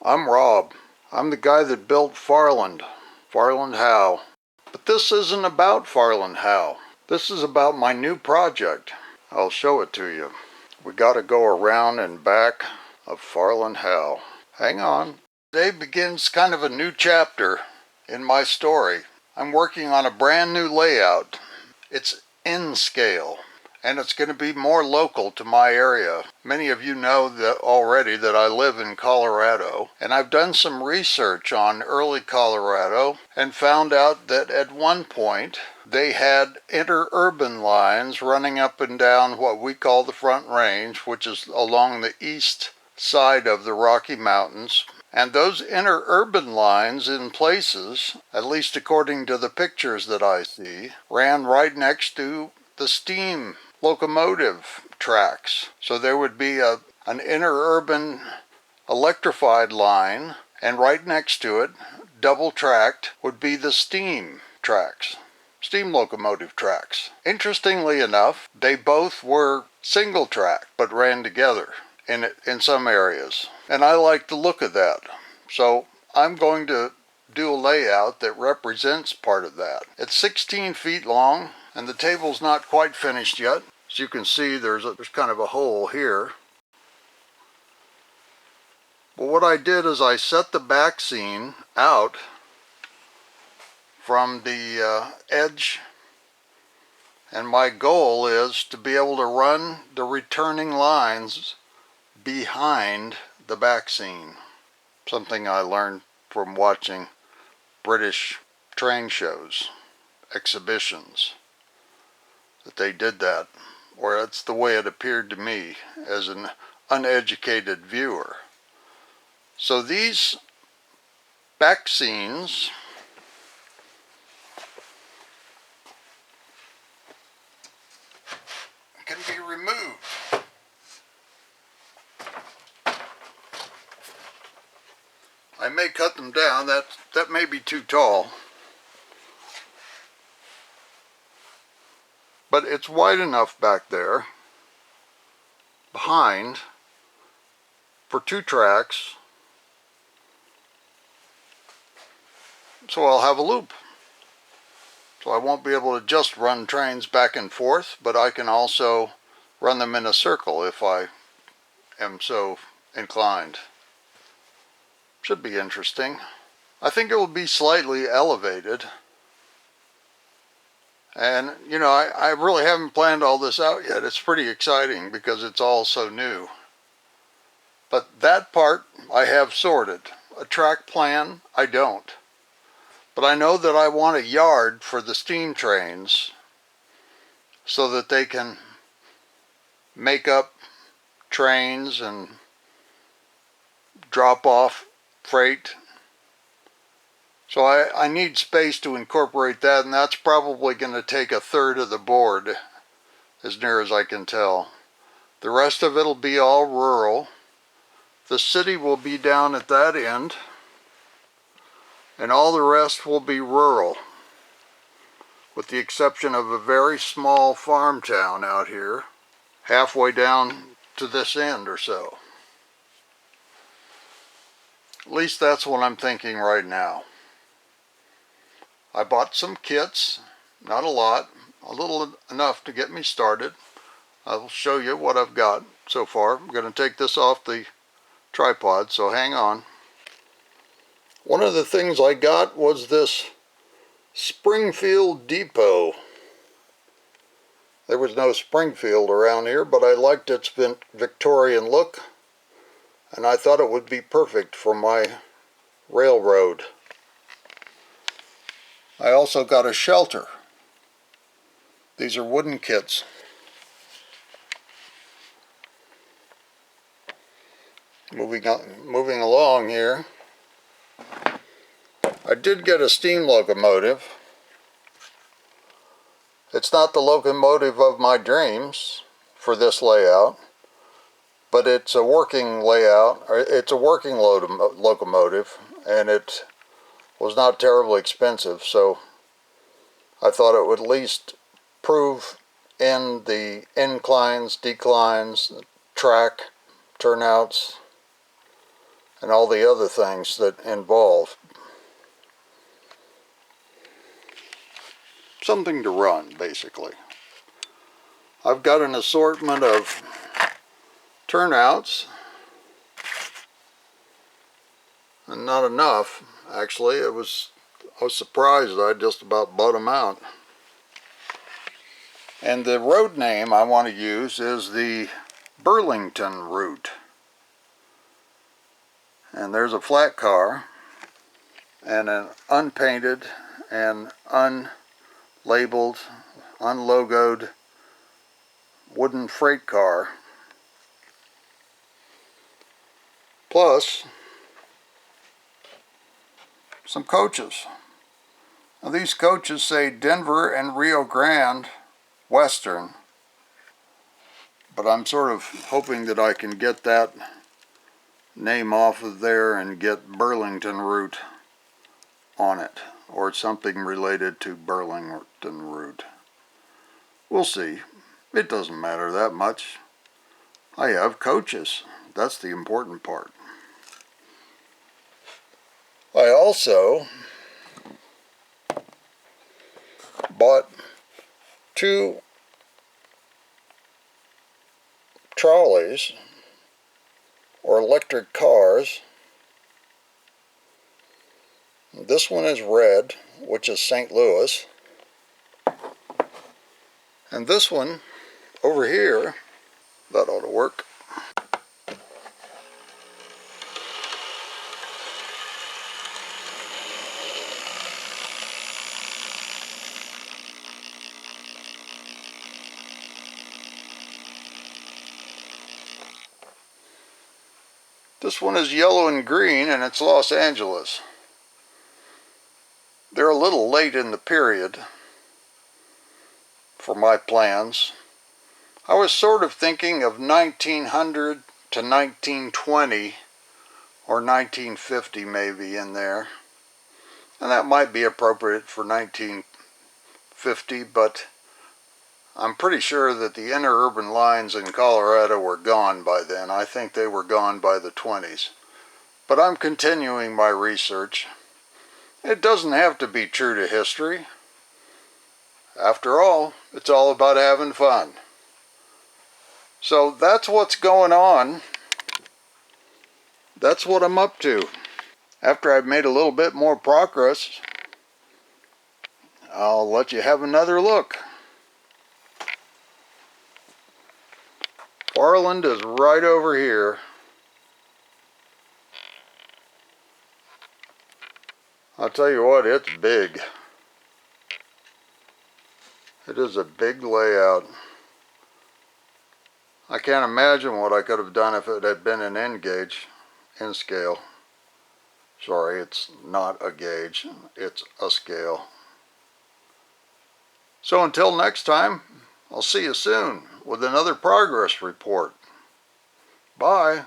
I'm Rob. I'm the guy that built Farland Howe. But this isn't about Farland Howe. This is about my new project. I'll show it to you. We gotta go around and back of Farland Howe. Hang on. Today begins kind of a new chapter in my story. I'm working on a brand new layout. It's in scale. And it's going to be more local to my area. Many of you know that already that I live in Colorado, and I've done some research on early Colorado and found out that at one point they had interurban lines running up and down what we call the Front Range, which is along the east side of the Rocky Mountains. And those interurban lines in places, at least according to the pictures that I see, ran right next to the steam locomotive tracks. So there would be an interurban electrified line, and right next to it, double tracked, would be the steam tracks, steam locomotive tracks. Interestingly enough, they both were single track, but ran together in some areas. And I like the look of that. So I'm going to do a layout that represents part of that. It's 16 feet long, and the table's not quite finished yet. As you can see, there's kind of a hole here. But what I did is I set the back scene out from the edge, and my goal is to be able to run the returning lines behind the back scene. Something I learned from watching British train shows, exhibitions, that they did that, or that's the way it appeared to me as an uneducated viewer. So these back scenes can be removed. I may cut them down. That may be too tall. But it's wide enough back there, behind, for 2 tracks, so I'll have a loop. So I won't be able to just run trains back and forth, but I can also run them in a circle if I am so inclined. Should be interesting. I think it will be slightly elevated. And, you know, I really haven't planned all this out yet. It's pretty exciting because it's all so new. But that part I have sorted. A track plan, I don't. But I know that I want a yard for the steam trains so that they can make up trains and drop off freight. So I need space to incorporate that, and that's probably going to take 1/3 of the board, as near as I can tell. The rest of it will be all rural. The city will be down at that end, and all the rest will be rural, with the exception of a very small farm town out here, halfway down to this end or so. At least that's what I'm thinking right now. I bought some kits, not a lot, a little enough to get me started. I'll show you what I've got so far. I'm going to take this off the tripod, so hang on. One of the things I got was this Springfield depot. There was no Springfield around here, but I liked its Victorian look, and I thought it would be perfect for my railroad. I also got a shelter. These are wooden kits. Moving along here. I did get a steam locomotive. It's not the locomotive of my dreams for this layout, but it's a working layout, or it's a working locomotive, and it was not terribly expensive, so I thought it would at least prove in the inclines, declines, track, turnouts, and all the other things that involve something to run, basically. I've got an assortment of turnouts, and not enough, actually. I was surprised I just about bought them out. And the road name I want to use is the Burlington route. And there's a flat car and an unpainted and unlabeled, unlogoed wooden freight car, plus some coaches. Now these coaches say Denver and Rio Grande Western, but I'm sort of hoping that I can get that name off of there and get Burlington route on it, or something related to Burlington route. We'll see. It doesn't matter that much. I have coaches. That's the important part. I also bought 2 trolleys or electric cars. This one is red, which is St. Louis, and this one over here, that ought to work. This one is yellow and green, and it's Los Angeles. They're a little late in the period for my plans. I was sort of thinking of 1900 to 1920 or 1950 maybe in there. And that might be appropriate for 1950, but I'm pretty sure that the interurban lines in Colorado were gone by then. I think they were gone by the 20s. But I'm continuing my research. It doesn't have to be true to history. After all, it's all about having fun. So that's what's going on. That's what I'm up to. After I've made a little bit more progress, I'll let you have another look. Farland is right over here. I'll tell you what, it's big. It is a big layout. I can't imagine what I could have done if it had been an N gauge, in scale. Sorry, it's not a gauge, it's a scale. So until next time, I'll see you soon with another progress report. Bye.